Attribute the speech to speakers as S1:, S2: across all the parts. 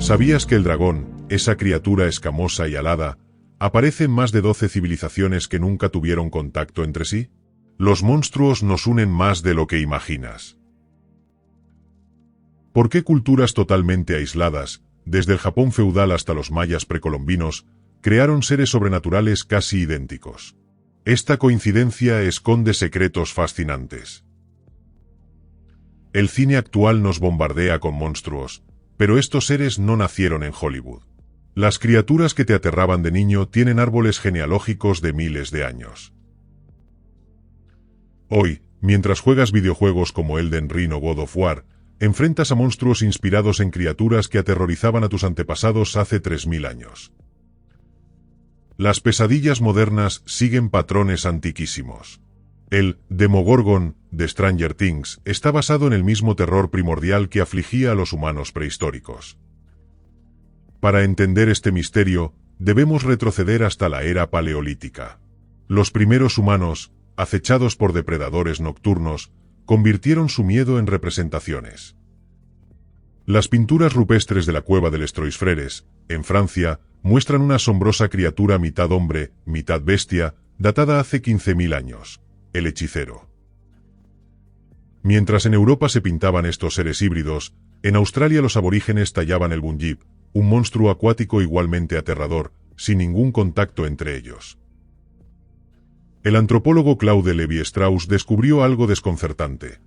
S1: ¿Sabías que el dragón, esa criatura escamosa y alada, aparece en más de 12 civilizaciones que nunca tuvieron contacto entre sí? Los monstruos nos unen más de lo que imaginas. ¿Por qué culturas totalmente aisladas, desde el Japón feudal hasta los mayas precolombinos, crearon seres sobrenaturales casi idénticos? Esta coincidencia esconde secretos fascinantes. El cine actual nos bombardea con monstruos, pero estos seres no nacieron en Hollywood. Las criaturas que te aterraban de niño tienen árboles genealógicos de miles de años. Hoy, mientras juegas videojuegos como Elden Ring o God of War, enfrentas a monstruos inspirados en criaturas que aterrorizaban a tus antepasados hace 3000 años. Las pesadillas modernas siguen patrones antiquísimos. El Demogorgon de Stranger Things está basado en el mismo terror primordial que afligía a los humanos prehistóricos. Para entender este misterio, debemos retroceder hasta la era paleolítica. Los primeros humanos, acechados por depredadores nocturnos, convirtieron su miedo en representaciones. Las pinturas rupestres de la cueva del Les Freres, en Francia, muestran una asombrosa criatura mitad hombre, mitad bestia, datada hace 15.000 años, el hechicero. Mientras en Europa se pintaban estos seres híbridos, en Australia los aborígenes tallaban el bunyip, un monstruo acuático igualmente aterrador, sin ningún contacto entre ellos. El antropólogo Claude Lévi-Strauss descubrió algo desconcertante.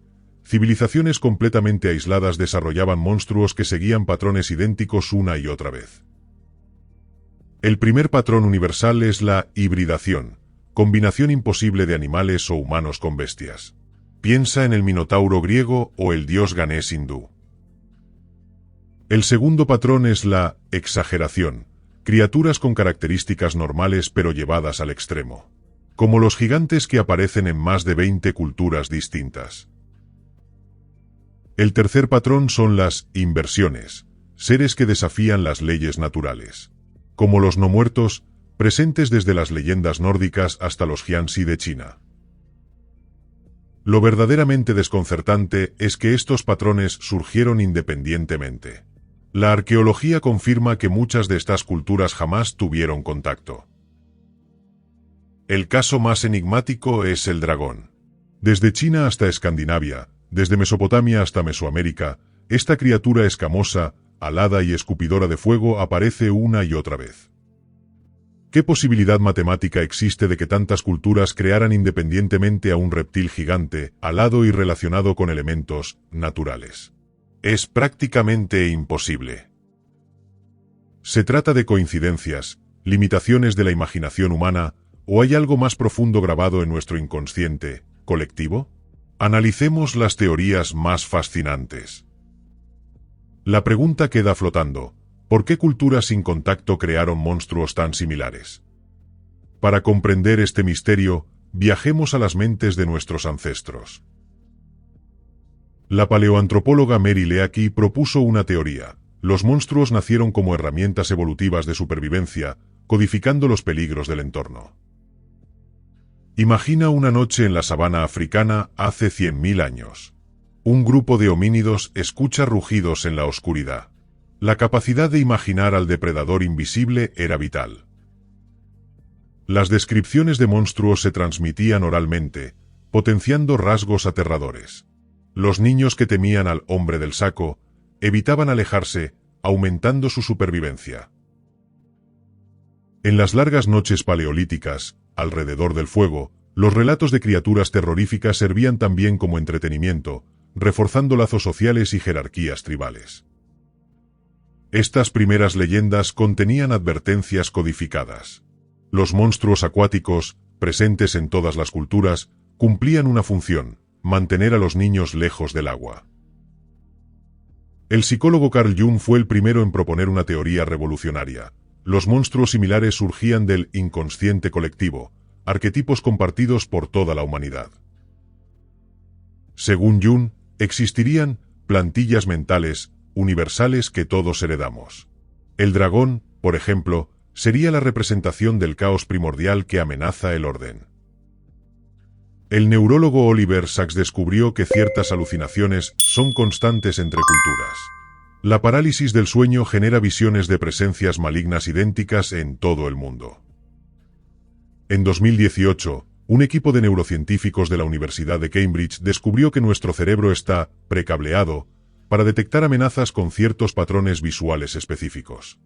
S1: Civilizaciones completamente aisladas desarrollaban monstruos que seguían patrones idénticos una y otra vez. El primer patrón universal es la hibridación, combinación imposible de animales o humanos con bestias. Piensa en el Minotauro griego o el dios Ganés hindú. El segundo patrón es la exageración, criaturas con características normales pero llevadas al extremo, como los gigantes que aparecen en más de 20 culturas distintas. El tercer patrón son las inversiones, seres que desafían las leyes naturales, como los no muertos, presentes desde las leyendas nórdicas hasta los Jiangxi de China. Lo verdaderamente desconcertante es que estos patrones surgieron independientemente. La arqueología confirma que muchas de estas culturas jamás tuvieron contacto. El caso más enigmático es el dragón. Desde China hasta Escandinavia, desde Mesopotamia hasta Mesoamérica, esta criatura escamosa, alada y escupidora de fuego aparece una y otra vez. ¿Qué posibilidad matemática existe de que tantas culturas crearan independientemente a un reptil gigante, alado y relacionado con elementos naturales? Es prácticamente imposible. ¿Se trata de coincidencias, limitaciones de la imaginación humana, o hay algo más profundo grabado en nuestro inconsciente colectivo? Analicemos las teorías más fascinantes. La pregunta queda flotando: ¿por qué culturas sin contacto crearon monstruos tan similares? Para comprender este misterio, viajemos a las mentes de nuestros ancestros. La paleoantropóloga Mary Leakey propuso una teoría: los monstruos nacieron como herramientas evolutivas de supervivencia, codificando los peligros del entorno. Imagina una noche en la sabana africana hace 100.000 años. Un grupo de homínidos escucha rugidos en la oscuridad. La capacidad de imaginar al depredador invisible era vital. Las descripciones de monstruos se transmitían oralmente, potenciando rasgos aterradores. Los niños que temían al hombre del saco evitaban alejarse, aumentando su supervivencia. En las largas noches paleolíticas, alrededor del fuego, los relatos de criaturas terroríficas servían también como entretenimiento, reforzando lazos sociales y jerarquías tribales. Estas primeras leyendas contenían advertencias codificadas. Los monstruos acuáticos, presentes en todas las culturas, cumplían una función: mantener a los niños lejos del agua. El psicólogo Carl Jung fue el primero en proponer una teoría revolucionaria. Los monstruos similares surgían del inconsciente colectivo, arquetipos compartidos por toda la humanidad. Según Jung, existirían plantillas mentales universales que todos heredamos. El dragón, por ejemplo, sería la representación del caos primordial que amenaza el orden. El neurólogo Oliver Sacks descubrió que ciertas alucinaciones son constantes entre culturas. La parálisis del sueño genera visiones de presencias malignas idénticas en todo el mundo. En 2018, un equipo de neurocientíficos de la Universidad de Cambridge descubrió que nuestro cerebro está precableado para detectar amenazas con ciertos patrones visuales específicos.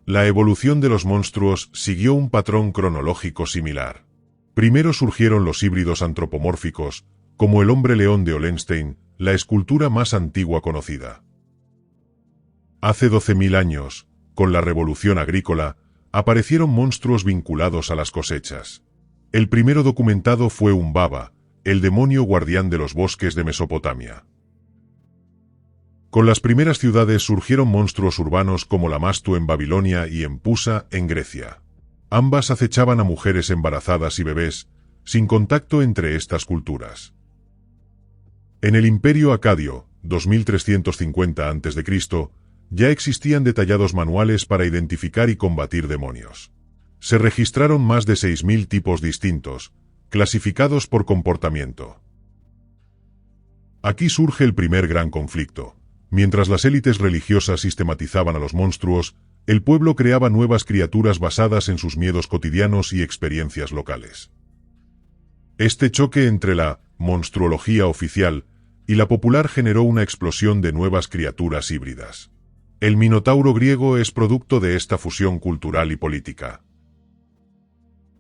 S1: La evolución de los monstruos siguió un patrón cronológico similar. Primero surgieron los híbridos antropomórficos, como el hombre león de Olenstein, la escultura más antigua conocida. Hace 12.000 años, con la revolución agrícola, aparecieron monstruos vinculados a las cosechas. El primero documentado fue Humbaba, el demonio guardián de los bosques de Mesopotamia. Con las primeras ciudades surgieron monstruos urbanos como Lamastu en Babilonia y Empusa en Grecia. Ambas acechaban a mujeres embarazadas y bebés, sin contacto entre estas culturas. En el Imperio Acadio, 2350 a.C., ya existían detallados manuales para identificar y combatir demonios. Se registraron más de 6.000 tipos distintos, clasificados por comportamiento. Aquí surge el primer gran conflicto. Mientras las élites religiosas sistematizaban a los monstruos, el pueblo creaba nuevas criaturas basadas en sus miedos cotidianos y experiencias locales. Este choque entre la monstruología oficial y la popular generó una explosión de nuevas criaturas híbridas. El Minotauro griego es producto de esta fusión cultural y política.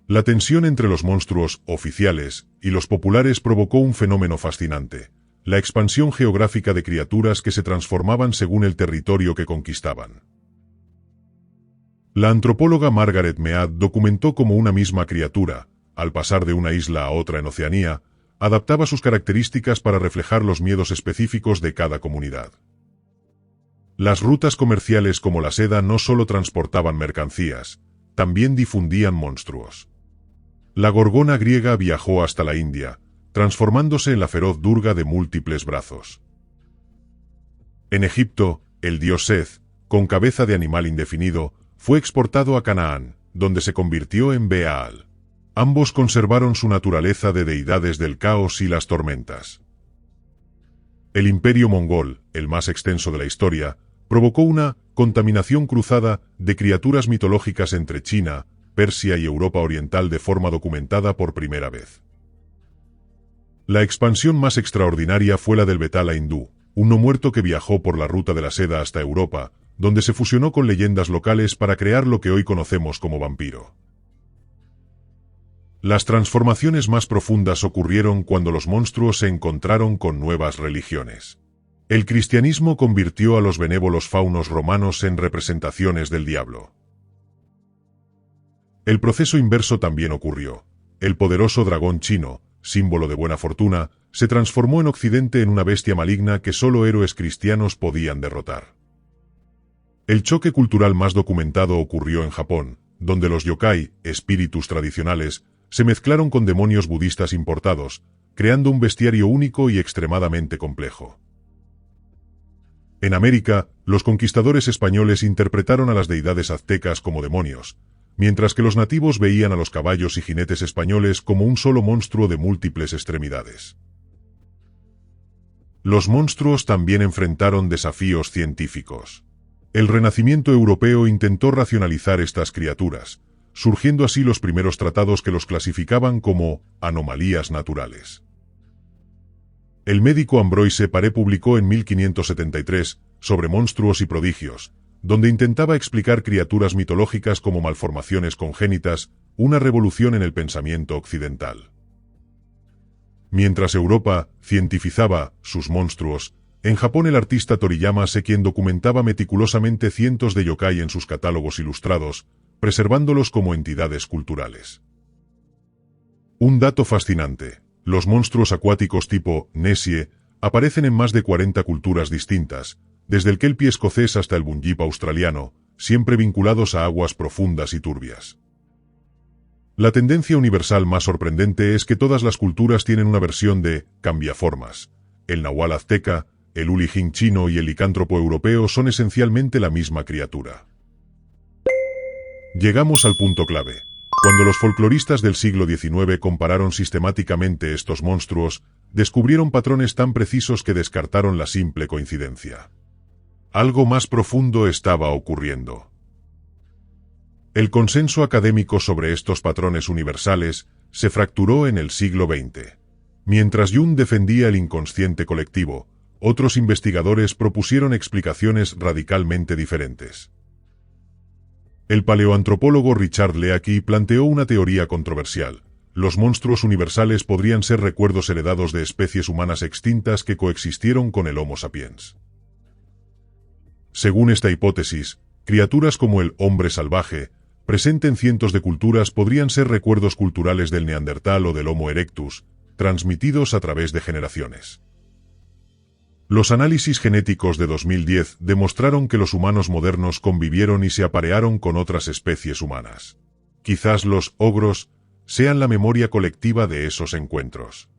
S1: La tensión entre los monstruos oficiales y los populares provocó un fenómeno fascinante: la expansión geográfica de criaturas que se transformaban según el territorio que conquistaban. La antropóloga Margaret Mead documentó cómo una misma criatura, al pasar de una isla a otra en Oceanía, adaptaba sus características para reflejar los miedos específicos de cada comunidad. Las rutas comerciales como la seda no solo transportaban mercancías, también difundían monstruos. La gorgona griega viajó hasta la India, transformándose en la feroz Durga de múltiples brazos. En Egipto, el dios Seth, con cabeza de animal indefinido, fue exportado a Canaán, donde se convirtió en Baal. Ambos conservaron su naturaleza de deidades del caos y las tormentas. El imperio mongol, el más extenso de la historia, provocó una contaminación cruzada de criaturas mitológicas entre China, Persia y Europa Oriental de forma documentada por primera vez. La expansión más extraordinaria fue la del Betala hindú, un no muerto que viajó por la ruta de la seda hasta Europa, donde se fusionó con leyendas locales para crear lo que hoy conocemos como vampiro. Las transformaciones más profundas ocurrieron cuando los monstruos se encontraron con nuevas religiones. El cristianismo convirtió a los benévolos faunos romanos en representaciones del diablo. El proceso inverso también ocurrió. El poderoso dragón chino, símbolo de buena fortuna, se transformó en Occidente en una bestia maligna que solo héroes cristianos podían derrotar. El choque cultural más documentado ocurrió en Japón, donde los yokai, espíritus tradicionales, se mezclaron con demonios budistas importados, creando un bestiario único y extremadamente complejo. En América, los conquistadores españoles interpretaron a las deidades aztecas como demonios, mientras que los nativos veían a los caballos y jinetes españoles como un solo monstruo de múltiples extremidades. Los monstruos también enfrentaron desafíos científicos. El Renacimiento europeo intentó racionalizar estas criaturas, surgiendo así los primeros tratados que los clasificaban como anomalías naturales. El médico Ambroise Paré publicó en 1573 sobre monstruos y prodigios, donde intentaba explicar criaturas mitológicas como malformaciones congénitas, una revolución en el pensamiento occidental. Mientras Europa cientificaba sus monstruos, en Japón el artista Toriyama Sekien documentaba meticulosamente cientos de yokai en sus catálogos ilustrados, preservándolos como entidades culturales. Un dato fascinante: los monstruos acuáticos tipo Nessie aparecen en más de 40 culturas distintas, desde el kelpie escocés hasta el bunyip australiano, siempre vinculados a aguas profundas y turbias. La tendencia universal más sorprendente es que todas las culturas tienen una versión de cambiaformas. El nahual azteca, el uli jing chino y el licántropo europeo son esencialmente la misma criatura. Llegamos al punto clave. Cuando los folcloristas del siglo XIX compararon sistemáticamente estos monstruos, descubrieron patrones tan precisos que descartaron la simple coincidencia. Algo más profundo estaba ocurriendo. El consenso académico sobre estos patrones universales se fracturó en el siglo XX. Mientras Jung defendía el inconsciente colectivo, otros investigadores propusieron explicaciones radicalmente diferentes. El paleoantropólogo Richard Leakey planteó una teoría controversial. Los monstruos universales podrían ser recuerdos heredados de especies humanas extintas que coexistieron con el Homo sapiens. Según esta hipótesis, criaturas como el hombre salvaje, presente en cientos de culturas, podrían ser recuerdos culturales del Neandertal o del Homo erectus, transmitidos a través de generaciones. Los análisis genéticos de 2010 demostraron que los humanos modernos convivieron y se aparearon con otras especies humanas. Quizás los ogros sean la memoria colectiva de esos encuentros.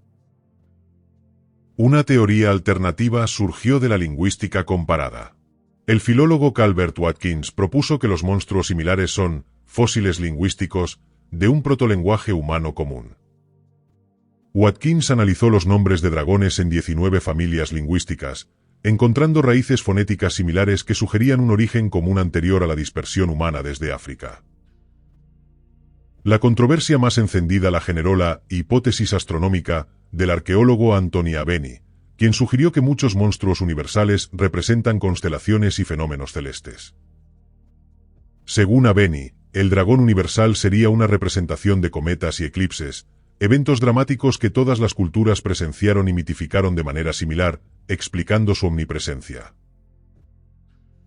S1: Una teoría alternativa surgió de la lingüística comparada. El filólogo Calvert Watkins propuso que los monstruos similares son fósiles lingüísticos de un protolenguaje humano común. Watkins analizó los nombres de dragones en 19 familias lingüísticas, encontrando raíces fonéticas similares que sugerían un origen común anterior a la dispersión humana desde África. La controversia más encendida la generó la hipótesis astronómica del arqueólogo Anthony Aveni, quien sugirió que muchos monstruos universales representan constelaciones y fenómenos celestes. Según Aveni, el dragón universal sería una representación de cometas y eclipses, eventos dramáticos que todas las culturas presenciaron y mitificaron de manera similar, explicando su omnipresencia.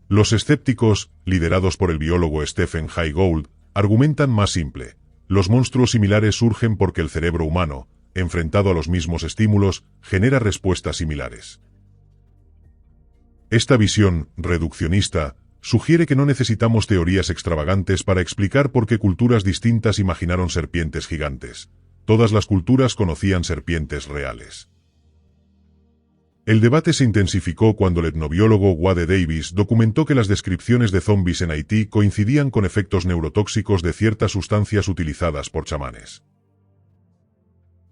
S1: Los escépticos, liderados por el biólogo Stephen Jay Gould, argumentan más simple. Los monstruos similares surgen porque el cerebro humano, enfrentado a los mismos estímulos, genera respuestas similares. Esta visión reduccionista sugiere que no necesitamos teorías extravagantes para explicar por qué culturas distintas imaginaron serpientes gigantes. Todas las culturas conocían serpientes reales. El debate se intensificó cuando el etnobiólogo Wade Davis documentó que las descripciones de zombies en Haití coincidían con efectos neurotóxicos de ciertas sustancias utilizadas por chamanes.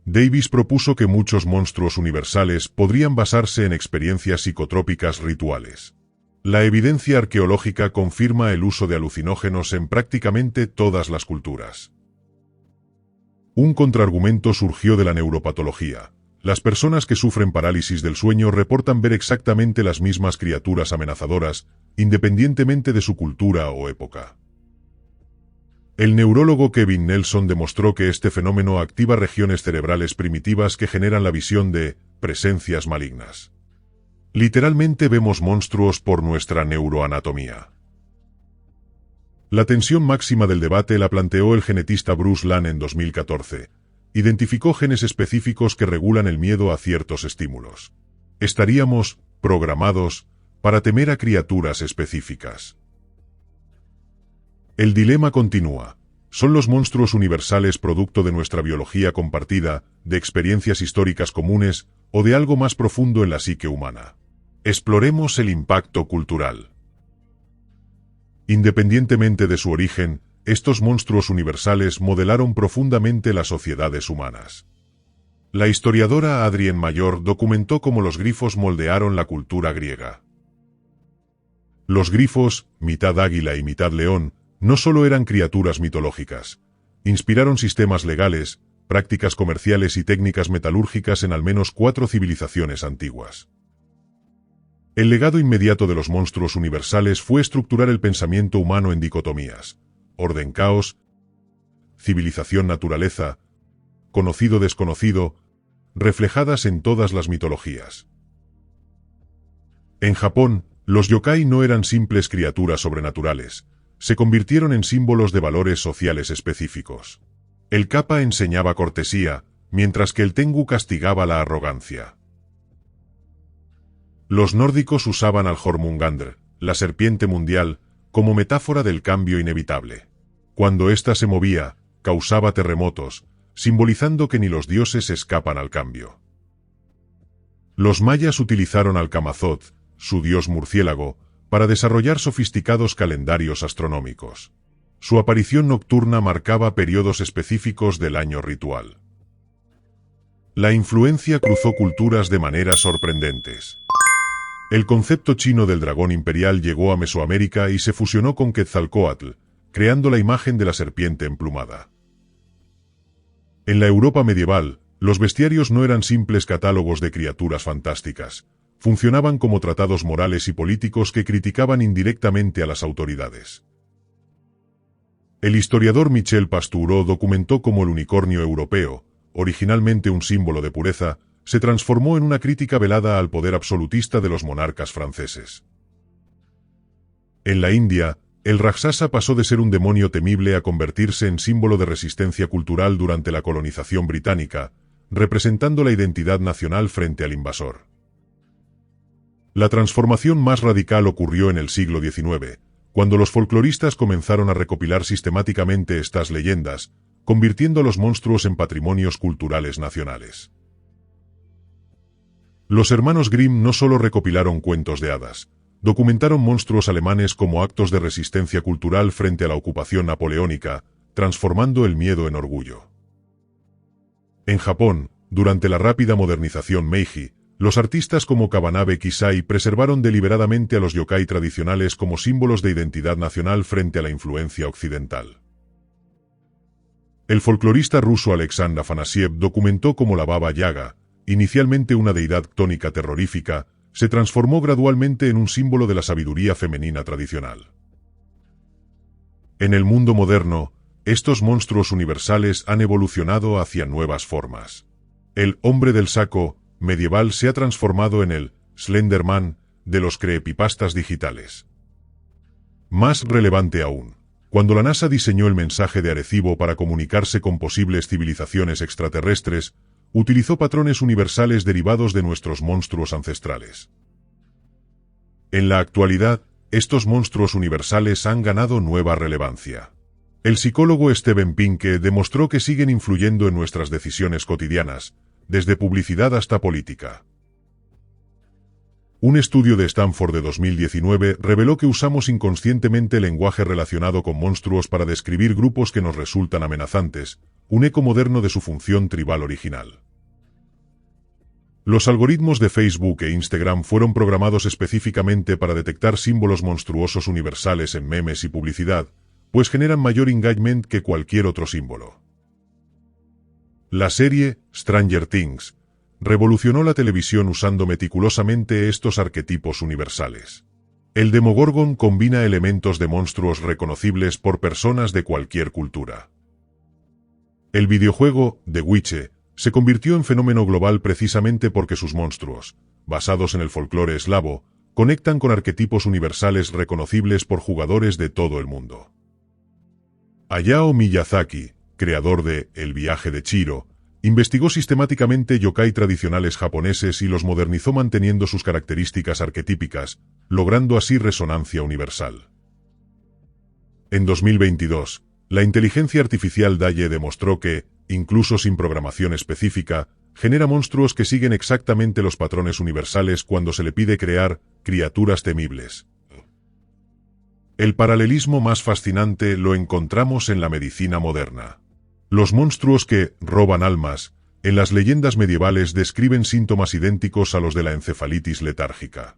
S1: Davis propuso que muchos monstruos universales podrían basarse en experiencias psicotrópicas rituales. La evidencia arqueológica confirma el uso de alucinógenos en prácticamente todas las culturas. Un contraargumento surgió de la neuropatología. Las personas que sufren parálisis del sueño reportan ver exactamente las mismas criaturas amenazadoras, independientemente de su cultura o época. El neurólogo Kevin Nelson demostró que este fenómeno activa regiones cerebrales primitivas que generan la visión de presencias malignas. Literalmente vemos monstruos por nuestra neuroanatomía. La tensión máxima del debate la planteó el genetista Bruce Lane en 2014. Identificó genes específicos que regulan el miedo a ciertos estímulos. Estaríamos programados para temer a criaturas específicas. El dilema continúa. ¿Son los monstruos universales producto de nuestra biología compartida, de experiencias históricas comunes, o de algo más profundo en la psique humana? Exploremos el impacto cultural. Independientemente de su origen, estos monstruos universales modelaron profundamente las sociedades humanas. La historiadora Adrienne Mayor documentó cómo los grifos moldearon la cultura griega. Los grifos, mitad águila y mitad león, no solo eran criaturas mitológicas. Inspiraron sistemas legales, prácticas comerciales y técnicas metalúrgicas en al menos 4 civilizaciones antiguas. El legado inmediato de los monstruos universales fue estructurar el pensamiento humano en dicotomías: orden-caos, civilización-naturaleza, conocido-desconocido, reflejadas en todas las mitologías. En Japón, los yokai no eran simples criaturas sobrenaturales, se convirtieron en símbolos de valores sociales específicos. El kappa enseñaba cortesía, mientras que el tengu castigaba la arrogancia. Los nórdicos usaban al Jormungandr, la serpiente mundial, como metáfora del cambio inevitable. Cuando ésta se movía, causaba terremotos, simbolizando que ni los dioses escapan al cambio. Los mayas utilizaron al Camazoth, su dios murciélago, para desarrollar sofisticados calendarios astronómicos. Su aparición nocturna marcaba periodos específicos del año ritual. La influencia cruzó culturas de maneras sorprendentes. El concepto chino del dragón imperial llegó a Mesoamérica y se fusionó con Quetzalcóatl, creando la imagen de la serpiente emplumada. En la Europa medieval, los bestiarios no eran simples catálogos de criaturas fantásticas, funcionaban como tratados morales y políticos que criticaban indirectamente a las autoridades. El historiador Michel Pastoureau documentó cómo el unicornio europeo, originalmente un símbolo de pureza, se transformó en una crítica velada al poder absolutista de los monarcas franceses. En la India, el Rakshasa pasó de ser un demonio temible a convertirse en símbolo de resistencia cultural durante la colonización británica, representando la identidad nacional frente al invasor. La transformación más radical ocurrió en el siglo XIX, cuando los folcloristas comenzaron a recopilar sistemáticamente estas leyendas, convirtiendo a los monstruos en patrimonios culturales nacionales. Los hermanos Grimm no solo recopilaron cuentos de hadas, documentaron monstruos alemanes como actos de resistencia cultural frente a la ocupación napoleónica, transformando el miedo en orgullo. En Japón, durante la rápida modernización Meiji, los artistas como Kabanabe Kisai preservaron deliberadamente a los yokai tradicionales como símbolos de identidad nacional frente a la influencia occidental. El folclorista ruso Alexandr Afanasiev documentó cómo la Baba Yaga, inicialmente una deidad ctónica terrorífica, se transformó gradualmente en un símbolo de la sabiduría femenina tradicional. En el mundo moderno, estos monstruos universales han evolucionado hacia nuevas formas. El hombre del saco medieval se ha transformado en el Slenderman de los creepypastas digitales. Más relevante aún, cuando la NASA diseñó el mensaje de Arecibo para comunicarse con posibles civilizaciones extraterrestres, utilizó patrones universales derivados de nuestros monstruos ancestrales. En la actualidad, estos monstruos universales han ganado nueva relevancia. El psicólogo Steven Pinker demostró que siguen influyendo en nuestras decisiones cotidianas, desde publicidad hasta política. Un estudio de Stanford de 2019 reveló que usamos inconscientemente lenguaje relacionado con monstruos para describir grupos que nos resultan amenazantes, un eco moderno de su función tribal original. Los algoritmos de Facebook e Instagram fueron programados específicamente para detectar símbolos monstruosos universales en memes y publicidad, pues generan mayor engagement que cualquier otro símbolo. La serie Stranger Things revolucionó la televisión usando meticulosamente estos arquetipos universales. El Demogorgon combina elementos de monstruos reconocibles por personas de cualquier cultura. El videojuego The Witcher se convirtió en fenómeno global precisamente porque sus monstruos, basados en el folclore eslavo, conectan con arquetipos universales reconocibles por jugadores de todo el mundo. Hayao Miyazaki, creador de El viaje de Chihiro, investigó sistemáticamente yokai tradicionales japoneses y los modernizó manteniendo sus características arquetípicas, logrando así resonancia universal. En 2022, la inteligencia artificial DALL-E demostró que, incluso sin programación específica, genera monstruos que siguen exactamente los patrones universales cuando se le pide crear criaturas temibles. El paralelismo más fascinante lo encontramos en la medicina moderna. Los monstruos que roban almas, en las leyendas medievales describen síntomas idénticos a los de la encefalitis letárgica.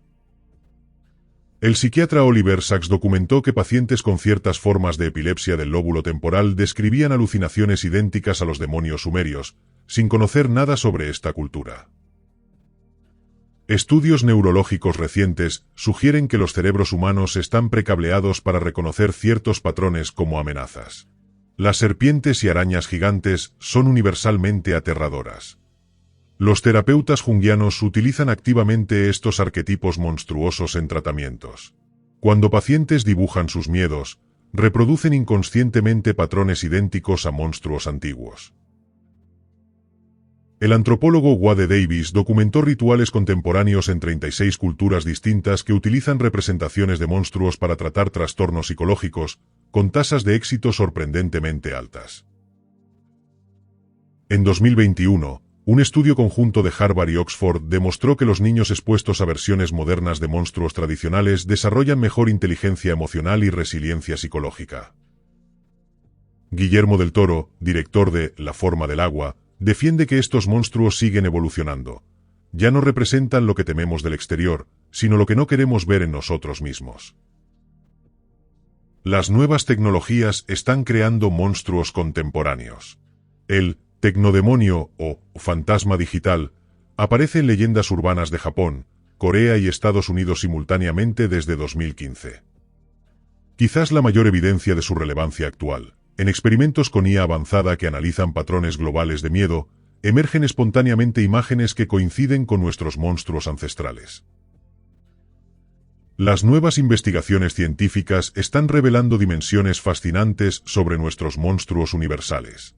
S1: El psiquiatra Oliver Sacks documentó que pacientes con ciertas formas de epilepsia del lóbulo temporal describían alucinaciones idénticas a los demonios sumerios, sin conocer nada sobre esta cultura. Estudios neurológicos recientes sugieren que los cerebros humanos están precableados para reconocer ciertos patrones como amenazas. Las serpientes y arañas gigantes son universalmente aterradoras. Los terapeutas junguianos utilizan activamente estos arquetipos monstruosos en tratamientos. Cuando pacientes dibujan sus miedos, reproducen inconscientemente patrones idénticos a monstruos antiguos. El antropólogo Wade Davis documentó rituales contemporáneos en 36 culturas distintas que utilizan representaciones de monstruos para tratar trastornos psicológicos, con tasas de éxito sorprendentemente altas. En 2021, un estudio conjunto de Harvard y Oxford demostró que los niños expuestos a versiones modernas de monstruos tradicionales desarrollan mejor inteligencia emocional y resiliencia psicológica. Guillermo del Toro, director de La forma del agua, defiende que estos monstruos siguen evolucionando, ya no representan lo que tememos del exterior, sino lo que no queremos ver en nosotros mismos. Las nuevas tecnologías están creando monstruos contemporáneos. El tecnodemonio o fantasma digital aparece en leyendas urbanas de Japón, Corea y Estados Unidos simultáneamente desde 2015. Quizás la mayor evidencia de su relevancia actual. En experimentos con IA avanzada que analizan patrones globales de miedo, emergen espontáneamente imágenes que coinciden con nuestros monstruos ancestrales. Las nuevas investigaciones científicas están revelando dimensiones fascinantes sobre nuestros monstruos universales.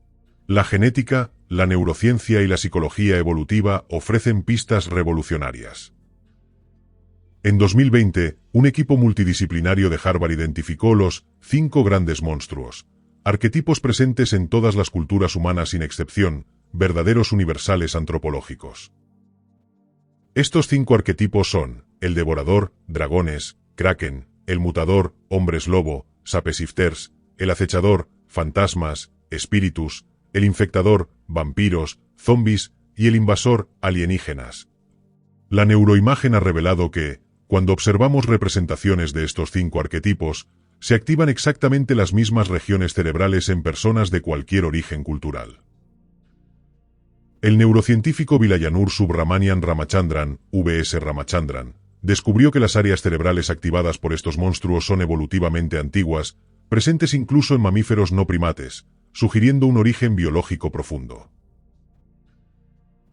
S1: La genética, la neurociencia y la psicología evolutiva ofrecen pistas revolucionarias. En 2020, un equipo multidisciplinario de Harvard identificó los 5 grandes monstruos, arquetipos presentes en todas las culturas humanas sin excepción, verdaderos universales antropológicos. Estos 5 arquetipos son el devorador, dragones, kraken, el mutador, hombres lobo, sapesifters, el acechador, fantasmas, espíritus, el infectador, vampiros, zombies y el invasor, alienígenas. La neuroimagen ha revelado que, cuando observamos representaciones de estos 5 arquetipos, se activan exactamente las mismas regiones cerebrales en personas de cualquier origen cultural. El neurocientífico Vilayanur Subramanian Ramachandran, V.S. Ramachandran, descubrió que las áreas cerebrales activadas por estos monstruos son evolutivamente antiguas, presentes incluso en mamíferos no primates, sugiriendo un origen biológico profundo.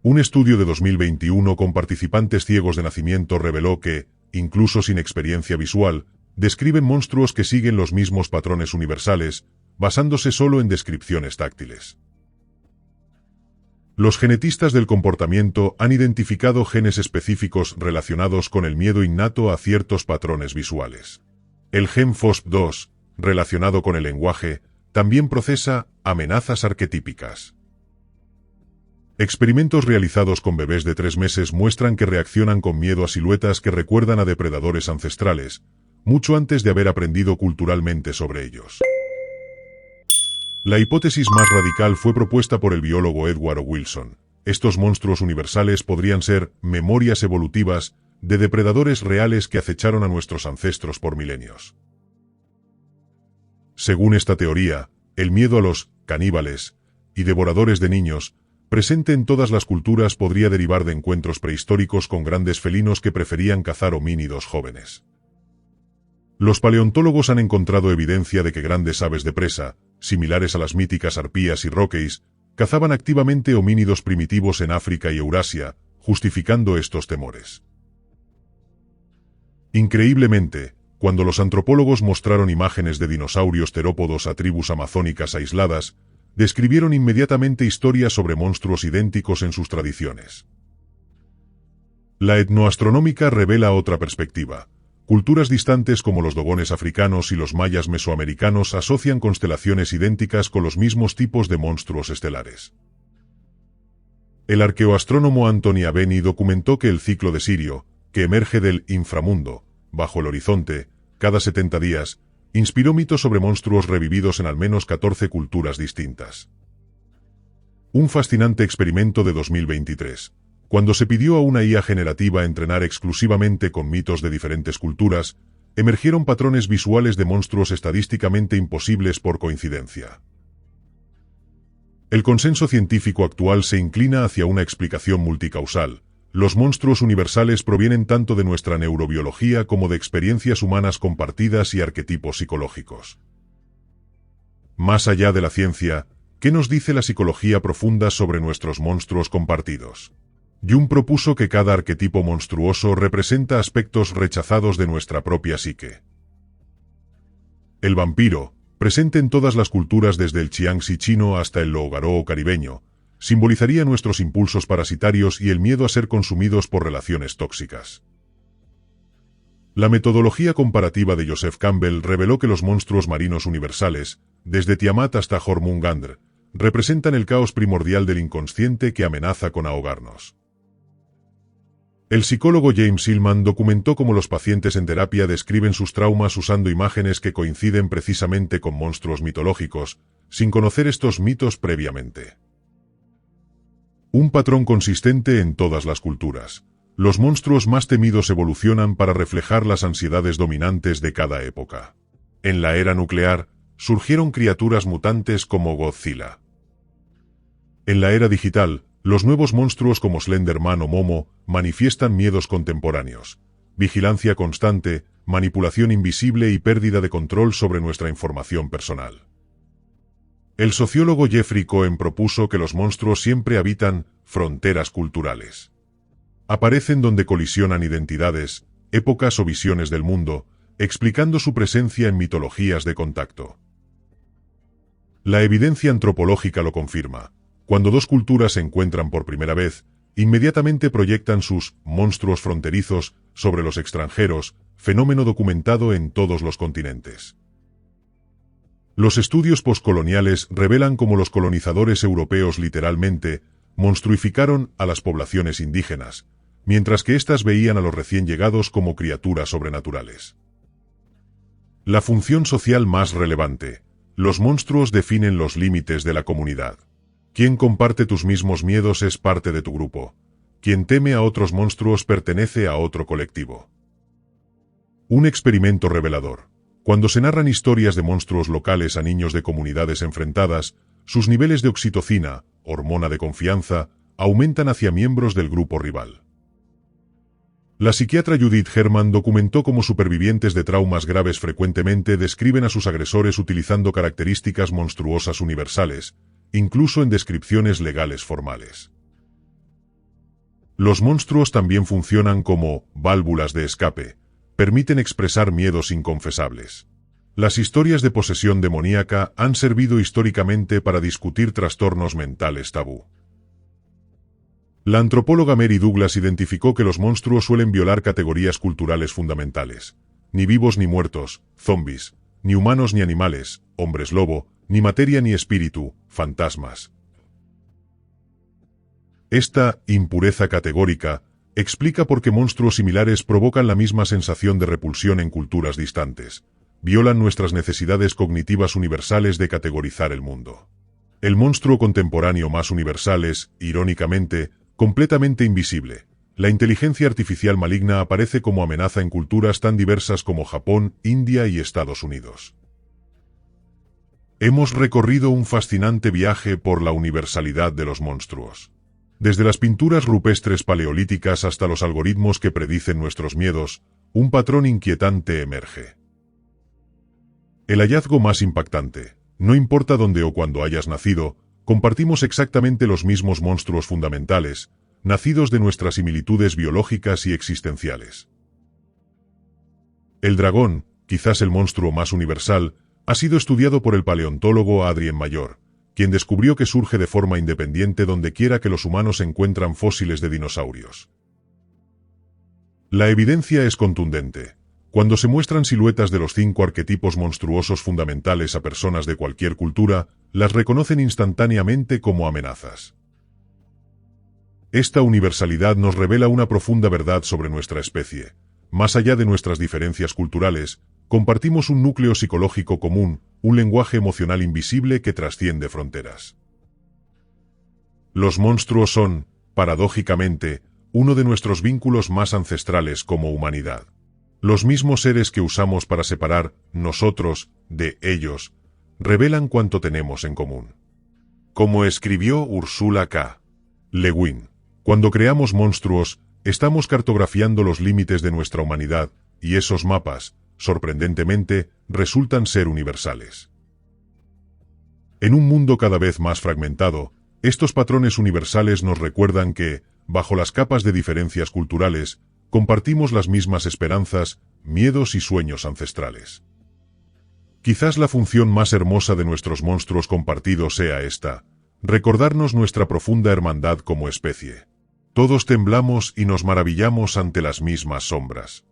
S1: Un estudio de 2021 con participantes ciegos de nacimiento reveló que, incluso sin experiencia visual, describen monstruos que siguen los mismos patrones universales, basándose solo en descripciones táctiles. Los genetistas del comportamiento han identificado genes específicos relacionados con el miedo innato a ciertos patrones visuales. El gen FOSP2, relacionado con el lenguaje, también procesa amenazas arquetípicas. Experimentos realizados con bebés de 3 meses muestran que reaccionan con miedo a siluetas que recuerdan a depredadores ancestrales, mucho antes de haber aprendido culturalmente sobre ellos. La hipótesis más radical fue propuesta por el biólogo Edward O. Wilson. Estos monstruos universales podrían ser memorias evolutivas de depredadores reales que acecharon a nuestros ancestros por milenios. Según esta teoría, el miedo a los caníbales y devoradores de niños, presente en todas las culturas, podría derivar de encuentros prehistóricos con grandes felinos que preferían cazar homínidos jóvenes. Los paleontólogos han encontrado evidencia de que grandes aves de presa, similares a las míticas arpías y rockeys, cazaban activamente homínidos primitivos en África y Eurasia, justificando estos temores. Increíblemente, cuando los antropólogos mostraron imágenes de dinosaurios terópodos a tribus amazónicas aisladas, describieron inmediatamente historias sobre monstruos idénticos en sus tradiciones. La etnoastronómica revela otra perspectiva. Culturas distantes como los dogones africanos y los mayas mesoamericanos asocian constelaciones idénticas con los mismos tipos de monstruos estelares. El arqueoastrónomo Anthony Aveni documentó que el ciclo de Sirio, que emerge del inframundo, bajo el horizonte, cada 70 días, inspiró mitos sobre monstruos revividos en al menos 14 culturas distintas. Un fascinante experimento de 2023. Cuando se pidió a una IA generativa entrenar exclusivamente con mitos de diferentes culturas, emergieron patrones visuales de monstruos estadísticamente imposibles por coincidencia. El consenso científico actual se inclina hacia una explicación multicausal. Los monstruos universales provienen tanto de nuestra neurobiología como de experiencias humanas compartidas y arquetipos psicológicos. Más allá de la ciencia, ¿qué nos dice la psicología profunda sobre nuestros monstruos compartidos? Jung propuso que cada arquetipo monstruoso representa aspectos rechazados de nuestra propia psique. El vampiro, presente en todas las culturas desde el Xiangxi chino hasta el Lougarou caribeño, simbolizaría nuestros impulsos parasitarios y el miedo a ser consumidos por relaciones tóxicas. La metodología comparativa de Joseph Campbell reveló que los monstruos marinos universales, desde Tiamat hasta Jormungandr, representan el caos primordial del inconsciente que amenaza con ahogarnos. El psicólogo James Hillman documentó cómo los pacientes en terapia describen sus traumas usando imágenes que coinciden precisamente con monstruos mitológicos, sin conocer estos mitos previamente. Un patrón consistente en todas las culturas. Los monstruos más temidos evolucionan para reflejar las ansiedades dominantes de cada época. En la era nuclear, surgieron criaturas mutantes como Godzilla. En la era digital, los nuevos monstruos como Slenderman o Momo manifiestan miedos contemporáneos, vigilancia constante, manipulación invisible y pérdida de control sobre nuestra información personal. El sociólogo Jeffrey Cohen propuso que los monstruos siempre habitan fronteras culturales. Aparecen donde colisionan identidades, épocas o visiones del mundo, explicando su presencia en mitologías de contacto. La evidencia antropológica lo confirma. Cuando dos culturas se encuentran por primera vez, inmediatamente proyectan sus monstruos fronterizos sobre los extranjeros, fenómeno documentado en todos los continentes. Los estudios poscoloniales revelan cómo los colonizadores europeos literalmente monstruificaron a las poblaciones indígenas, mientras que éstas veían a los recién llegados como criaturas sobrenaturales. La función social más relevante. Los monstruos definen los límites de la comunidad. Quien comparte tus mismos miedos es parte de tu grupo. Quien teme a otros monstruos pertenece a otro colectivo. Un experimento revelador. Cuando se narran historias de monstruos locales a niños de comunidades enfrentadas, sus niveles de oxitocina, hormona de confianza, aumentan hacia miembros del grupo rival. La psiquiatra Judith Herman documentó cómo supervivientes de traumas graves frecuentemente describen a sus agresores utilizando características monstruosas universales, incluso en descripciones legales formales. Los monstruos también funcionan como válvulas de escape, permiten expresar miedos inconfesables. Las historias de posesión demoníaca han servido históricamente para discutir trastornos mentales tabú. La antropóloga Mary Douglas identificó que los monstruos suelen violar categorías culturales fundamentales. Ni vivos ni muertos, zombies, ni humanos ni animales, hombres lobo, ni materia ni espíritu, fantasmas. Esta impureza categórica explica por qué monstruos similares provocan la misma sensación de repulsión en culturas distantes. Violan nuestras necesidades cognitivas universales de categorizar el mundo. El monstruo contemporáneo más universal es, irónicamente, completamente invisible. La inteligencia artificial maligna aparece como amenaza en culturas tan diversas como Japón, India y Estados Unidos. Hemos recorrido un fascinante viaje por la universalidad de los monstruos. Desde las pinturas rupestres paleolíticas hasta los algoritmos que predicen nuestros miedos, un patrón inquietante emerge. El hallazgo más impactante. No importa dónde o cuándo hayas nacido, compartimos exactamente los mismos monstruos fundamentales, nacidos de nuestras similitudes biológicas y existenciales. El dragón, quizás el monstruo más universal, ha sido estudiado por el paleontólogo Adrien Mayor, quien descubrió que surge de forma independiente donde quiera que los humanos encuentran fósiles de dinosaurios. La evidencia es contundente. Cuando se muestran siluetas de los 5 arquetipos monstruosos fundamentales a personas de cualquier cultura, las reconocen instantáneamente como amenazas. Esta universalidad nos revela una profunda verdad sobre nuestra especie. Más allá de nuestras diferencias culturales, compartimos un núcleo psicológico común, un lenguaje emocional invisible que trasciende fronteras. Los monstruos son, paradójicamente, uno de nuestros vínculos más ancestrales como humanidad. Los mismos seres que usamos para separar nosotros de ellos, revelan cuánto tenemos en común. Como escribió Ursula K. Le Guin, cuando creamos monstruos, estamos cartografiando los límites de nuestra humanidad, y esos mapas, sorprendentemente, resultan ser universales. En un mundo cada vez más fragmentado, estos patrones universales nos recuerdan que, bajo las capas de diferencias culturales, compartimos las mismas esperanzas, miedos y sueños ancestrales. Quizás la función más hermosa de nuestros monstruos compartidos sea esta: recordarnos nuestra profunda hermandad como especie. Todos temblamos y nos maravillamos ante las mismas sombras.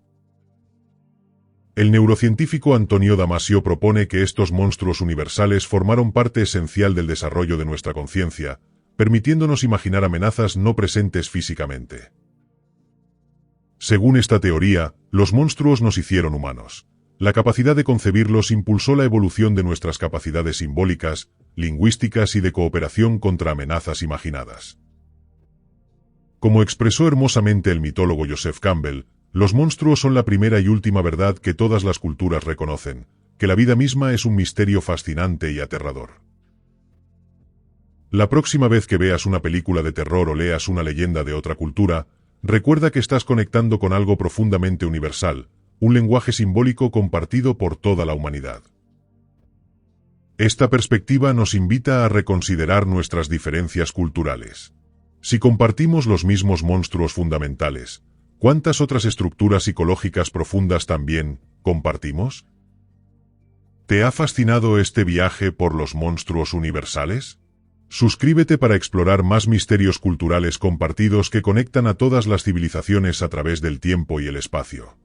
S1: El neurocientífico Antonio Damasio propone que estos monstruos universales formaron parte esencial del desarrollo de nuestra conciencia, permitiéndonos imaginar amenazas no presentes físicamente. Según esta teoría, los monstruos nos hicieron humanos. La capacidad de concebirlos impulsó la evolución de nuestras capacidades simbólicas, lingüísticas y de cooperación contra amenazas imaginadas. Como expresó hermosamente el mitólogo Joseph Campbell, los monstruos son la primera y última verdad que todas las culturas reconocen, que la vida misma es un misterio fascinante y aterrador. La próxima vez que veas una película de terror o leas una leyenda de otra cultura, recuerda que estás conectando con algo profundamente universal, un lenguaje simbólico compartido por toda la humanidad. Esta perspectiva nos invita a reconsiderar nuestras diferencias culturales. Si compartimos los mismos monstruos fundamentales, ¿cuántas otras estructuras psicológicas profundas también compartimos? ¿Te ha fascinado este viaje por los monstruos universales? Suscríbete para explorar más misterios culturales compartidos que conectan a todas las civilizaciones a través del tiempo y el espacio.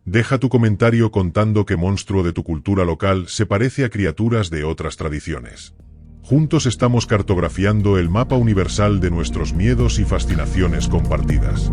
S1: Deja tu comentario contando qué monstruo de tu cultura local se parece a criaturas de otras tradiciones. Juntos estamos cartografiando el mapa universal de nuestros miedos y fascinaciones compartidas.